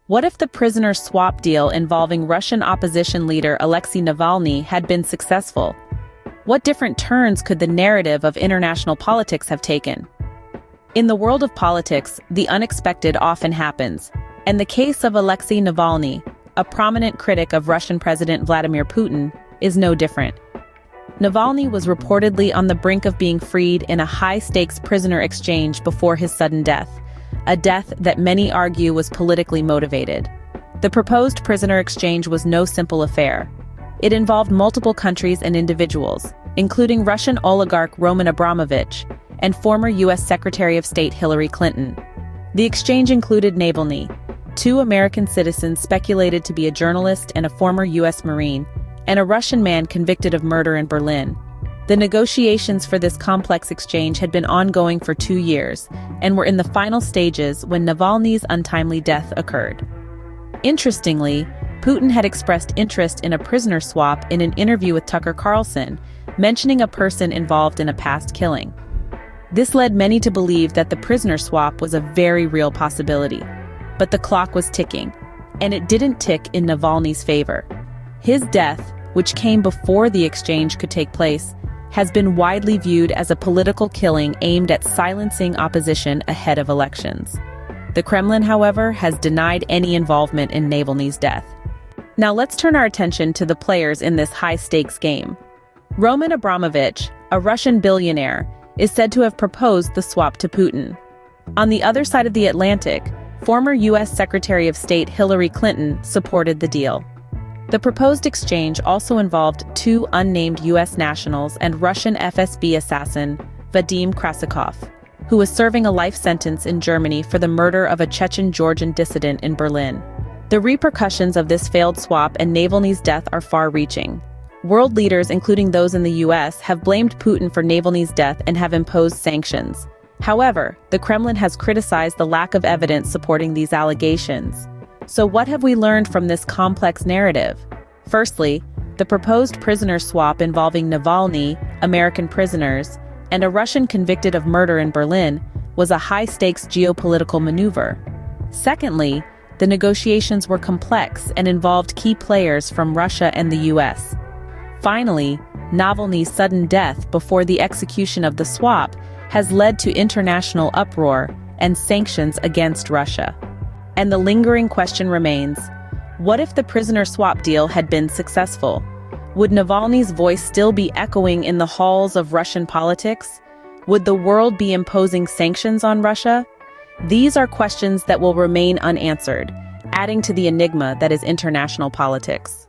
What if the prisoner swap deal involving Russian opposition leader Alexei Navalny had been successful? What different turns could the narrative of international politics have taken? In the world of politics, the unexpected often happens, and the case of Alexei Navalny, a prominent critic of Russian President Vladimir Putin, is no different. Navalny was reportedly on the brink of being freed in a high-stakes prisoner exchange before his sudden death, a death that many argue was politically motivated. The proposed prisoner exchange was no simple affair. It involved multiple countries and individuals, including Russian oligarch Roman Abramovich and former U.S. Secretary of State Hillary Clinton. The exchange included Navalny, two American citizens speculated to be a journalist and a former U.S. Marine, and a Russian man convicted of murder in Berlin. The negotiations for this complex exchange had been ongoing for 2 years and were in the final stages when Navalny's untimely death occurred. Interestingly, Putin had expressed interest in a prisoner swap in an interview with Tucker Carlson, mentioning a person involved in a past killing. This led many to believe that the prisoner swap was a very real possibility. But the clock was ticking, and it didn't tick in Navalny's favor. His death, which came before the exchange could take place, has been widely viewed as a political killing aimed at silencing opposition ahead of elections. The Kremlin, however, has denied any involvement in Navalny's death. Now let's turn our attention to the players in this high-stakes game. Roman Abramovich, a Russian billionaire, is said to have proposed the swap to Putin. On the other side of the Atlantic, former U.S. Secretary of State Hillary Clinton supported the deal. The proposed exchange also involved two unnamed U.S. nationals and Russian FSB assassin Vadim Krasikov, who was serving a life sentence in Germany for the murder of a Chechen Georgian dissident in Berlin. The repercussions of this failed swap and Navalny's death are far-reaching. World leaders, including those in the U.S., have blamed Putin for Navalny's death and have imposed sanctions. However, the Kremlin has criticized the lack of evidence supporting these allegations. So what have we learned from this complex narrative? Firstly, the proposed prisoner swap involving Navalny, American prisoners, and a Russian convicted of murder in Berlin was a high-stakes geopolitical maneuver. Secondly, the negotiations were complex and involved key players from Russia and the U.S. Finally, Navalny's sudden death before the execution of the swap has led to international uproar and sanctions against Russia. And the lingering question remains, what if the prisoner swap deal had been successful? Would Navalny's voice still be echoing in the halls of Russian politics? Would the world be imposing sanctions on Russia? These are questions that will remain unanswered, adding to the enigma that is international politics.